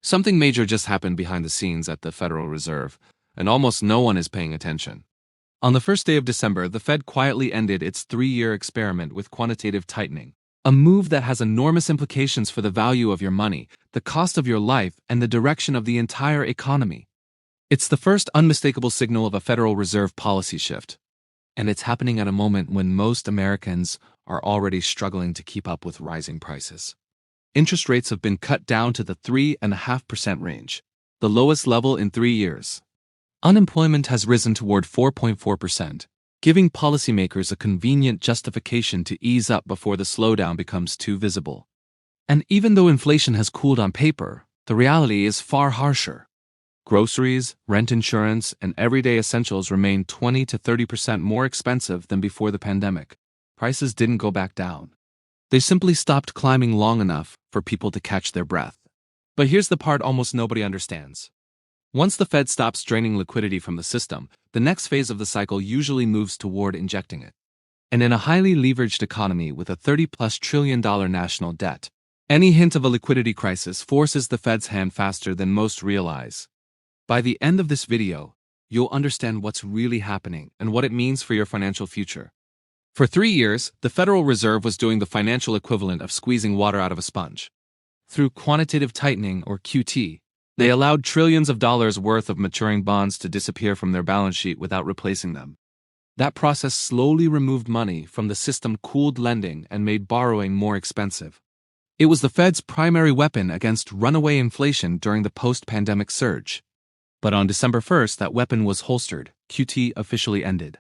Something major just happened behind the scenes at the Federal Reserve, and almost no one is paying attention. On the first day of December, the Fed quietly ended its 3-year experiment with quantitative tightening, a move that has enormous implications for the value of your money, the cost of your life, and the direction of the entire economy. It's the first unmistakable signal of a Federal Reserve policy shift, and it's happening at a moment when most Americans are already struggling to keep up with rising prices. Interest rates have been cut down to the 3.5% range, the lowest level in 3 years. Unemployment has risen toward 4.4%, giving policymakers a convenient justification to ease up before the slowdown becomes too visible. And even though inflation has cooled on paper, the reality is far harsher. Groceries, rent insurance, and everyday essentials remain 20 to 30% more expensive than before the pandemic. Prices didn't go back down. They simply stopped climbing long enough for people to catch their breath. But here's the part almost nobody understands. Once the Fed stops draining liquidity from the system, the next phase of the cycle usually moves toward injecting it. And in a highly leveraged economy with a $30+ trillion national debt, any hint of a liquidity crisis forces the Fed's hand faster than most realize. By the end of this video, you'll understand what's really happening and what it means for your financial future. For 3 years, the Federal Reserve was doing the financial equivalent of squeezing water out of a sponge. Through quantitative tightening, or QT, they allowed trillions of dollars worth of maturing bonds to disappear from their balance sheet without replacing them. That process slowly removed money from the system, cooled lending, and made borrowing more expensive. It was the Fed's primary weapon against runaway inflation during the post-pandemic surge. But on December 1st, that weapon was holstered. QT officially ended.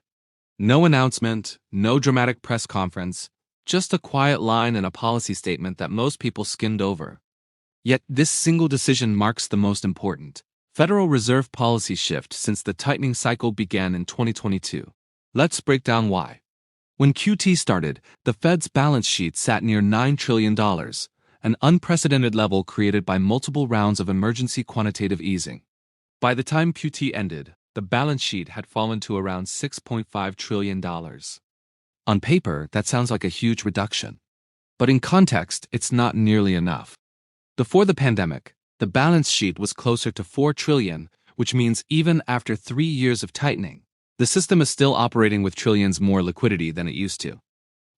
No announcement, no dramatic press conference, just a quiet line and a policy statement that most people skimmed over. Yet this single decision marks the most important Federal Reserve policy shift since the tightening cycle began in 2022. Let's break down why. When QT started, the Fed's balance sheet sat near $9 trillion, an unprecedented level created by multiple rounds of emergency quantitative easing. By the time QT ended, the balance sheet had fallen to around $6.5 trillion. On paper, that sounds like a huge reduction. But in context, it's not nearly enough. Before the pandemic, the balance sheet was closer to $4 trillion, which means even after 3 years of tightening, the system is still operating with trillions more liquidity than it used to.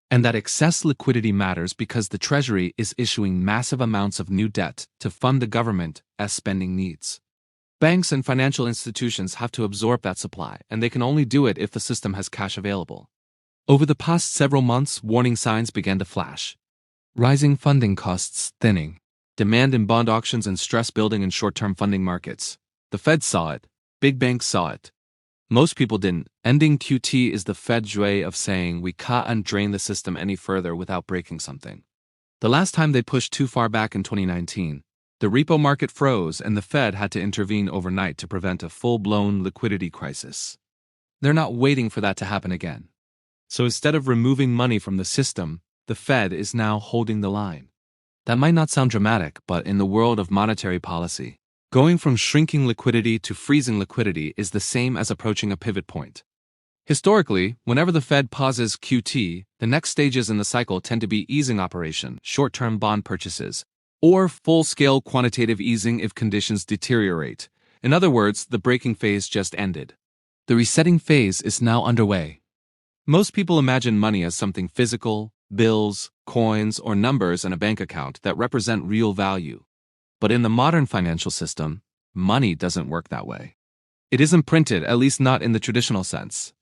And that excess liquidity matters because the Treasury is issuing massive amounts of new debt to fund the government as spending needs. Banks and financial institutions have to absorb that supply, and they can only do it if the system has cash available. Over the past several months, warning signs began to flash. Rising funding costs, thinning, demand in bond auctions, and stress building in short-term funding markets. The Fed saw it. Big banks saw it. Most people didn't. Ending QT is the Fed's way of saying we can't drain the system any further without breaking something. The last time they pushed too far back in 2019, the repo market froze and the Fed had to intervene overnight to prevent a full-blown liquidity crisis. They're not waiting for that to happen again. So instead of removing money from the system, the Fed is now holding the line. That might not sound dramatic, but in the world of monetary policy, going from shrinking liquidity to freezing liquidity is the same as approaching a pivot point. Historically, whenever the Fed pauses QT, the next stages in the cycle tend to be easing operation, short-term bond purchases, or full-scale quantitative easing if conditions deteriorate. In other words, the breaking phase just ended. The resetting phase is now underway. Most people imagine money as something physical, bills, coins, or numbers in a bank account that represent real value. But in the modern financial system, money doesn't work that way. It isn't printed, at least not in the traditional sense.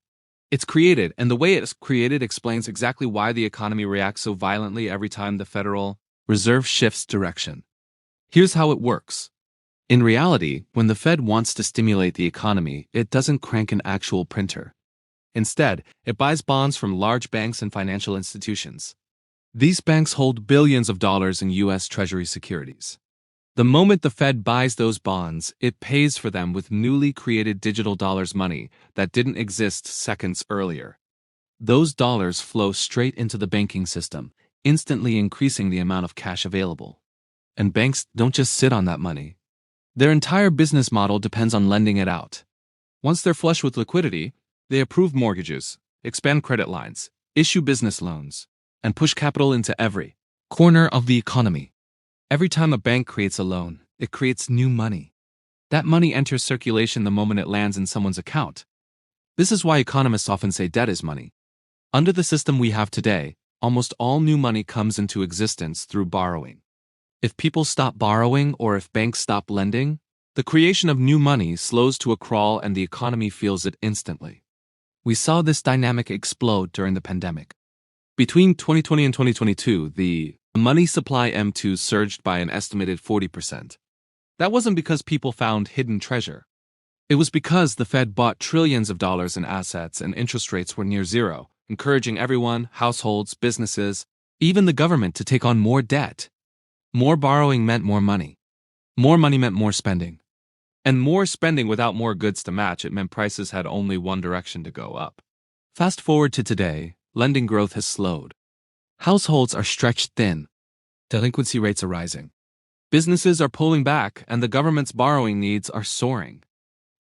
It's created, and the way it's created explains exactly why the economy reacts so violently every time the Federal Reserve shifts direction. Here's how it works. In reality, when the Fed wants to stimulate the economy, it doesn't crank an actual printer. Instead, it buys bonds from large banks and financial institutions. These banks hold billions of dollars in U.S. Treasury securities. The moment the Fed buys those bonds, it pays for them with newly created digital dollars money that didn't exist seconds earlier. Those dollars flow straight into the banking system, instantly increasing the amount of cash available. And banks don't just sit on that money. Their entire business model depends on lending it out. Once they're flush with liquidity, they approve mortgages, expand credit lines, issue business loans, and push capital into every corner of the economy. Every time a bank creates a loan, It creates new money. That money enters circulation the moment it lands in someone's account. This is why economists often say debt is money. Under the system we have today, almost all new money comes into existence through borrowing. If people stop borrowing or if banks stop lending, the creation of new money slows to a crawl and the economy feels it instantly. We saw this dynamic explode during the pandemic. Between 2020 and 2022, the money supply M2 surged by an estimated 40%. That wasn't because people found hidden treasure. It was because the Fed bought trillions of dollars in assets and interest rates were near zero, encouraging everyone, households, businesses, even the government to take on more debt. More borrowing meant more money. More money meant more spending. And more spending without more goods to match, it meant prices had only one direction to go up. Fast forward to today, lending growth has slowed. Households are stretched thin. Delinquency rates are rising. Businesses are pulling back, and the government's borrowing needs are soaring.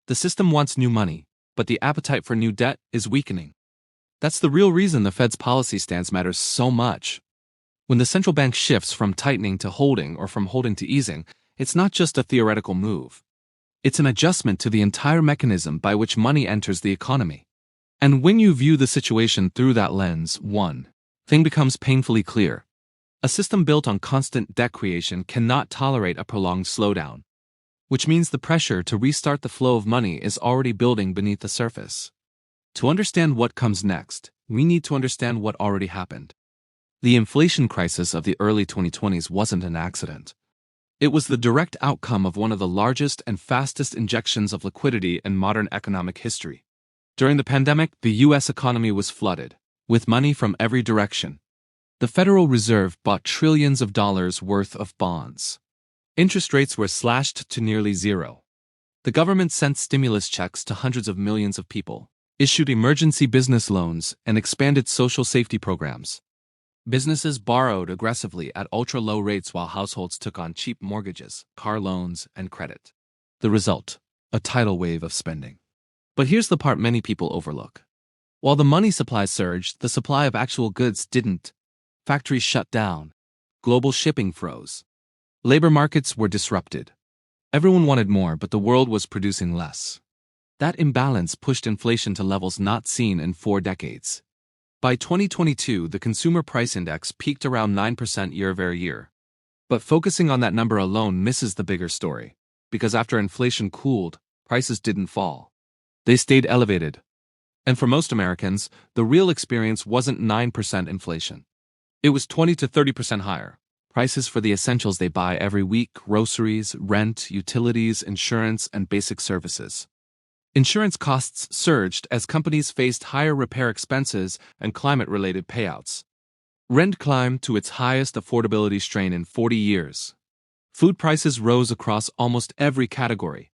The system wants new money, but the appetite for new debt is weakening. That's the real reason the Fed's policy stance matters so much. When the central bank shifts from tightening to holding or from holding to easing, it's not just a theoretical move. It's an adjustment to the entire mechanism by which money enters the economy. And when you view the situation through that lens, one thing becomes painfully clear. A system built on constant debt creation cannot tolerate a prolonged slowdown, which means the pressure to restart the flow of money is already building beneath the surface. To understand what comes next, we need to understand what already happened. The inflation crisis of the early 2020s wasn't an accident. It was the direct outcome of one of the largest and fastest injections of liquidity in modern economic history. During the pandemic, the U.S. economy was flooded with money from every direction. The Federal Reserve bought trillions of dollars worth of bonds. Interest rates were slashed to nearly zero. The government sent stimulus checks to hundreds of millions of people, issued emergency business loans, and expanded social safety programs. Businesses borrowed aggressively at ultra-low rates while households took on cheap mortgages, car loans, and credit. The result: a tidal wave of spending. But here's the part many people overlook. While the money supply surged, the supply of actual goods didn't. Factories shut down. Global shipping froze. Labor markets were disrupted. Everyone wanted more, but the world was producing less. That imbalance pushed inflation to levels not seen in 4 decades. By 2022, the Consumer Price Index peaked around 9% year-over-year. But focusing on that number alone misses the bigger story, because after inflation cooled, prices didn't fall. They stayed elevated. And for most Americans, the real experience wasn't 9% inflation. It was 20 to 30% higher. Prices for the essentials they buy every week: groceries, rent, utilities, insurance, and basic services. Insurance costs surged as companies faced higher repair expenses and climate-related payouts. Rent climbed to its highest affordability strain in 40 years. Food prices rose across almost every category.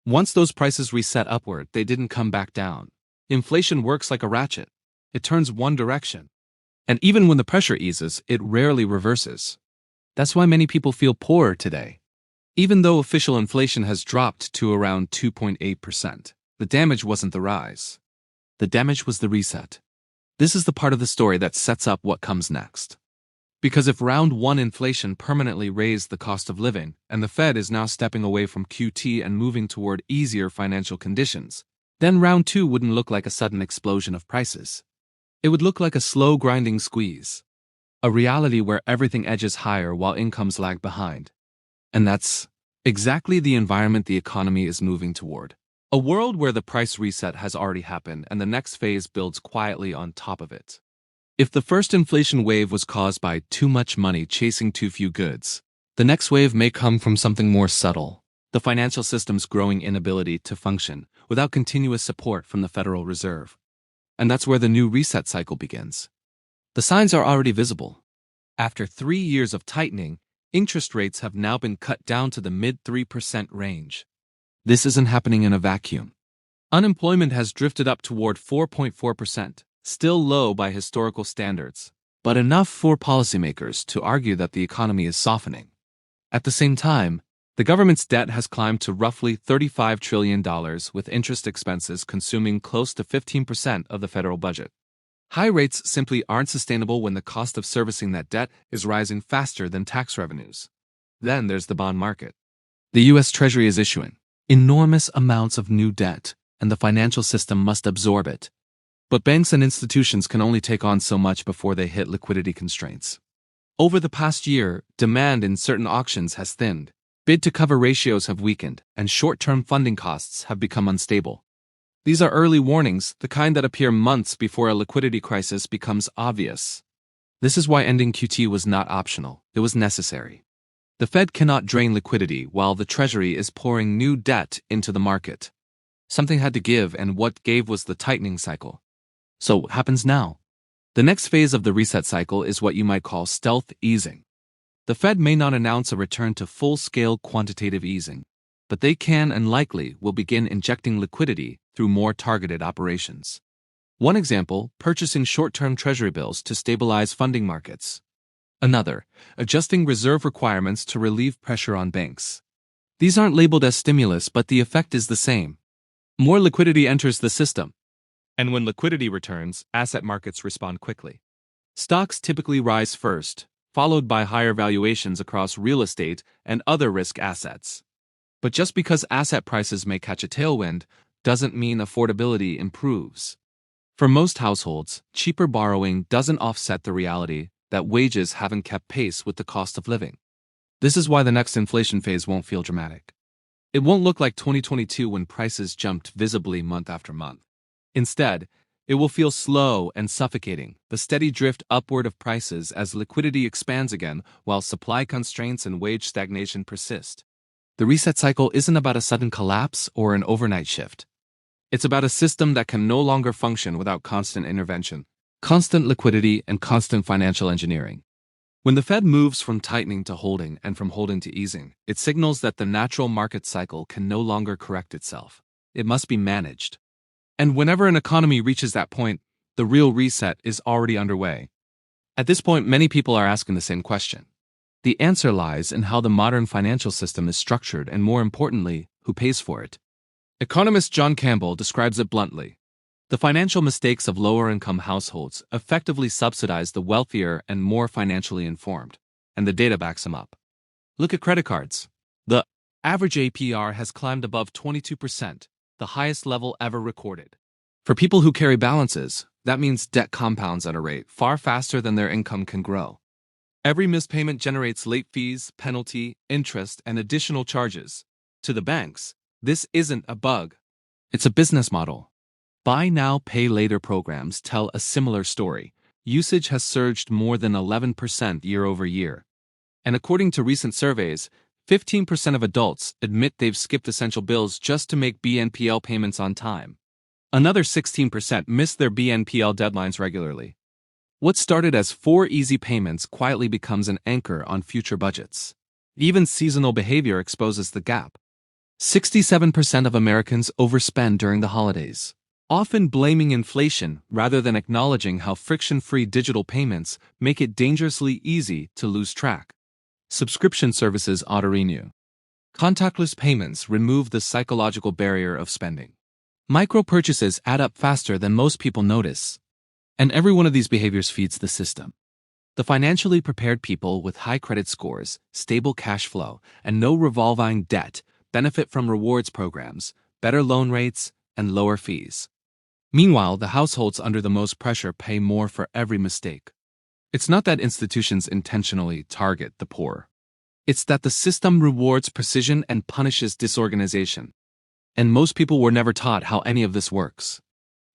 Once those prices reset upward, they didn't come back down. Inflation works like a ratchet. It turns one direction. And even when the pressure eases, it rarely reverses. That's why many people feel poorer today. Even though official inflation has dropped to around 2.8%, the damage wasn't the rise. The damage was the reset. This is the part of the story that sets up what comes next. Because if round 1 inflation permanently raised the cost of living, and the Fed is now stepping away from QT and moving toward easier financial conditions, then round 2 wouldn't look like a sudden explosion of prices. It would look like a slow grinding squeeze. A reality where everything edges higher while incomes lag behind. And that's exactly the environment the economy is moving toward. A world where the price reset has already happened and the next phase builds quietly on top of it. If the first inflation wave was caused by too much money chasing too few goods, the next wave may come from something more subtle: the financial system's growing inability to function without continuous support from the Federal Reserve. And that's where the new reset cycle begins. The signs are already visible. After 3 years of tightening, interest rates have now been cut down to the mid-3% range. This isn't happening in a vacuum. Unemployment has drifted up toward 4.4%, still low by historical standards, but enough for policymakers to argue that the economy is softening. At the same time, the government's debt has climbed to roughly $35 trillion, with interest expenses consuming close to 15% of the federal budget. High rates simply aren't sustainable when the cost of servicing that debt is rising faster than tax revenues. Then there's the bond market. The U.S. Treasury is issuing enormous amounts of new debt, and the financial system must absorb it. But banks and institutions can only take on so much before they hit liquidity constraints. Over the past year, demand in certain auctions has thinned, bid-to-cover ratios have weakened, and short-term funding costs have become unstable. These are early warnings, the kind that appear months before a liquidity crisis becomes obvious. This is why ending QT was not optional, it was necessary. The Fed cannot drain liquidity while the Treasury is pouring new debt into the market. Something had to give, and what gave was the tightening cycle. So what happens now? The next phase of the reset cycle is what you might call stealth easing. The Fed may not announce a return to full-scale quantitative easing, but they can and likely will begin injecting liquidity through more targeted operations. One example, purchasing short-term Treasury bills to stabilize funding markets. Another, adjusting reserve requirements to relieve pressure on banks. These aren't labeled as stimulus, but the effect is the same. More liquidity enters the system. And when liquidity returns, asset markets respond quickly. Stocks typically rise first, followed by higher valuations across real estate and other risk assets. But just because asset prices may catch a tailwind doesn't mean affordability improves. For most households, cheaper borrowing doesn't offset the reality that wages haven't kept pace with the cost of living. This is why the next inflation phase won't feel dramatic. It won't look like 2022 when prices jumped visibly month after month. Instead, it will feel slow and suffocating, the steady drift upward of prices as liquidity expands again while supply constraints and wage stagnation persist. The reset cycle isn't about a sudden collapse or an overnight shift. It's about a system that can no longer function without constant intervention, constant liquidity, and constant financial engineering. When the Fed moves from tightening to holding and from holding to easing, it signals that the natural market cycle can no longer correct itself. It must be managed. And whenever an economy reaches that point, the real reset is already underway. At this point, many people are asking the same question. The answer lies in how the modern financial system is structured and, more importantly, who pays for it. Economist John Campbell describes it bluntly. The financial mistakes of lower-income households effectively subsidize the wealthier and more financially informed, and the data backs them up. Look at credit cards. The average APR has climbed above 22%, the highest level ever recorded. For people who carry balances, that means debt compounds at a rate far faster than their income can grow. Every missed payment generates late fees, penalty, interest, and additional charges. To the banks, this isn't a bug. It's a business model. Buy now, pay later programs tell a similar story. Usage has surged more than 11% year over year. And according to recent surveys, 15% of adults admit they've skipped essential bills just to make BNPL payments on time. Another 16% miss their BNPL deadlines regularly. What started as 4 easy payments quietly becomes an anchor on future budgets. Even seasonal behavior exposes the gap. 67% of Americans overspend during the holidays, often blaming inflation rather than acknowledging how friction-free digital payments make it dangerously easy to lose track. Subscription services auto-renew. Contactless payments remove the psychological barrier of spending. Micro-purchases add up faster than most people notice. And every one of these behaviors feeds the system. The financially prepared people with high credit scores, stable cash flow, and no revolving debt benefit from rewards programs, better loan rates, and lower fees. Meanwhile, the households under the most pressure pay more for every mistake. It's not that institutions intentionally target the poor. It's that the system rewards precision and punishes disorganization. And most people were never taught how any of this works.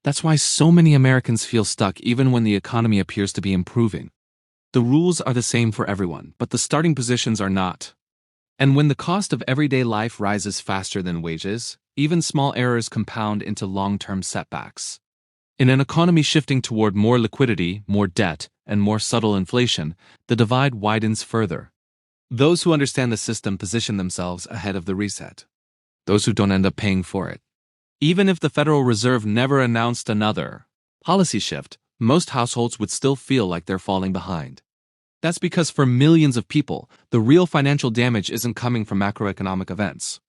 That's why so many Americans feel stuck even when the economy appears to be improving. The rules are the same for everyone, but the starting positions are not. And when the cost of everyday life rises faster than wages, even small errors compound into long-term setbacks. In an economy shifting toward more liquidity, more debt, and more subtle inflation, the divide widens further. Those who understand the system position themselves ahead of the reset. Those who don't end up paying for it. Even if the Federal Reserve never announced another policy shift, most households would still feel like they're falling behind. That's because for millions of people, the real financial damage isn't coming from macroeconomic events.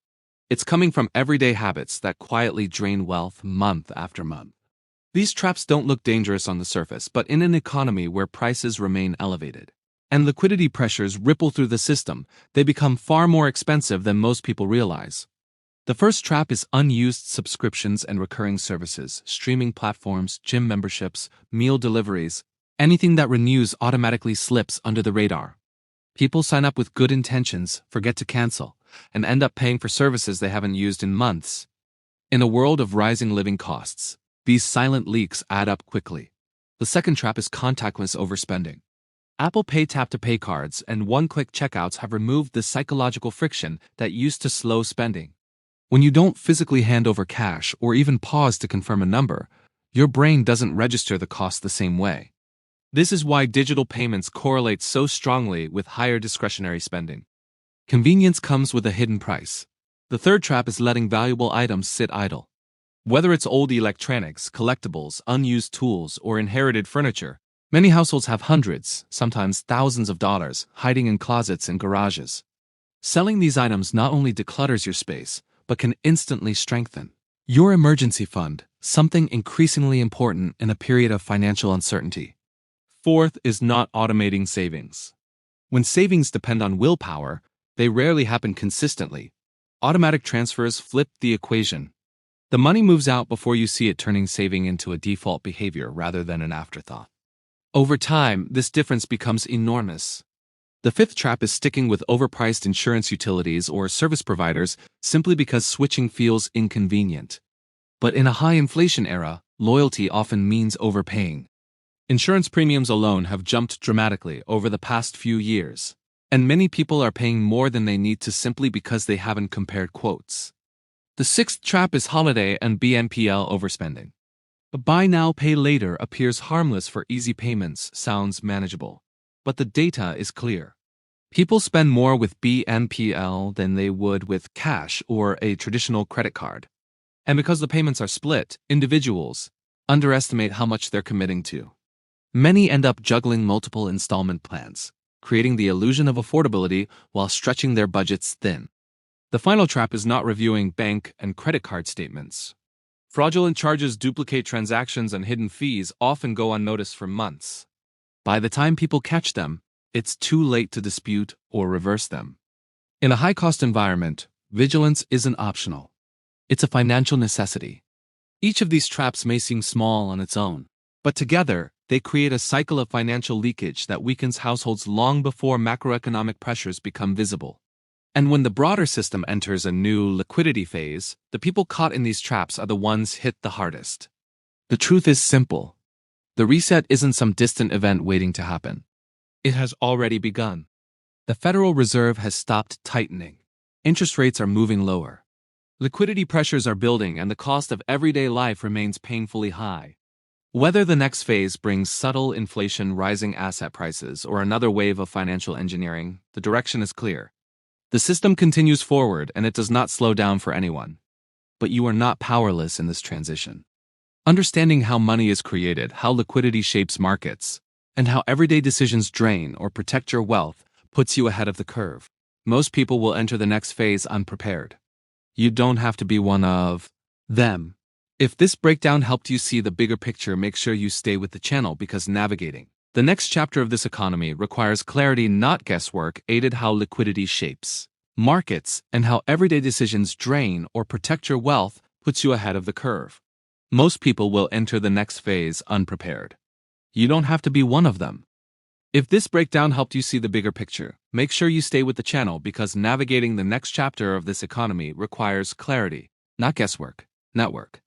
It's coming from everyday habits that quietly drain wealth month after month. These traps don't look dangerous on the surface, but in an economy where prices remain elevated, And liquidity pressures ripple through the system. They become far more expensive than most people realize. The first trap is unused subscriptions and recurring services, streaming platforms, gym memberships, meal deliveries. Anything that renews automatically slips under the radar. People sign up with good intentions, forget to cancel, and end up paying for services they haven't used in months. In a world of rising living costs, these silent leaks add up quickly. The second trap is contactless overspending. Apple Pay tap-to-pay cards and one-click checkouts have removed the psychological friction that used to slow spending. When you don't physically hand over cash or even pause to confirm a number, your brain doesn't register the cost the same way. This is why digital payments correlate so strongly with higher discretionary spending. Convenience comes with a hidden price. The third trap is letting valuable items sit idle. Whether it's old electronics, collectibles, unused tools, or inherited furniture, many households have hundreds, sometimes thousands of dollars hiding in closets and garages. Selling these items not only declutters your space, but can instantly strengthen your emergency fund, something increasingly important in a period of financial uncertainty. Fourth is not automating savings. When savings depend on willpower, they rarely happen consistently. Automatic transfers flip the equation. The money moves out before you see it, turning saving into a default behavior rather than an afterthought. Over time, this difference becomes enormous. The fifth trap is sticking with overpriced insurance utilities or service providers simply because switching feels inconvenient. But in a high inflation era, loyalty often means overpaying. Insurance premiums alone have jumped dramatically over the past few years, and many people are paying more than they need to simply because they haven't compared quotes. The sixth trap is holiday and BNPL overspending. Buy now, pay later appears harmless for easy payments, sounds manageable. But the data is clear. People spend more with BNPL than they would with cash or a traditional credit card. And because the payments are split, individuals underestimate how much they're committing to. Many end up juggling multiple installment plans, creating the illusion of affordability while stretching their budgets thin. The final trap is not reviewing bank and credit card statements. Fraudulent charges, duplicate transactions, and hidden fees often go unnoticed for months. By the time people catch them, it's too late to dispute or reverse them. In a high-cost environment, vigilance isn't optional. It's a financial necessity. Each of these traps may seem small on its own, but together, they create a cycle of financial leakage that weakens households long before macroeconomic pressures become visible. And when the broader system enters a new liquidity phase, the people caught in these traps are the ones hit the hardest. The truth is simple. The reset isn't some distant event waiting to happen. It has already begun. The Federal Reserve has stopped tightening. Interest rates are moving lower. Liquidity pressures are building, and the cost of everyday life remains painfully high. Whether the next phase brings subtle inflation, rising asset prices, or another wave of financial engineering, the direction is clear. The system continues forward, and it does not slow down for anyone. But you are not powerless in this transition. Understanding how money is created, how liquidity shapes markets, and how everyday decisions drain or protect your wealth puts you ahead of the curve. Most people will enter the next phase unprepared. You don't have to be one of them. If this breakdown helped you see the bigger picture, make sure you stay with the channel, because navigating the next chapter of this economy requires clarity, not guesswork. Aided how liquidity shapes markets and how everyday decisions drain or protect your wealth puts you ahead of the curve. Most people will enter the next phase unprepared. You don't have to be one of them. If this breakdown helped you see the bigger picture, make sure you stay with the channel, because navigating the next chapter of this economy requires clarity, not guesswork. Network.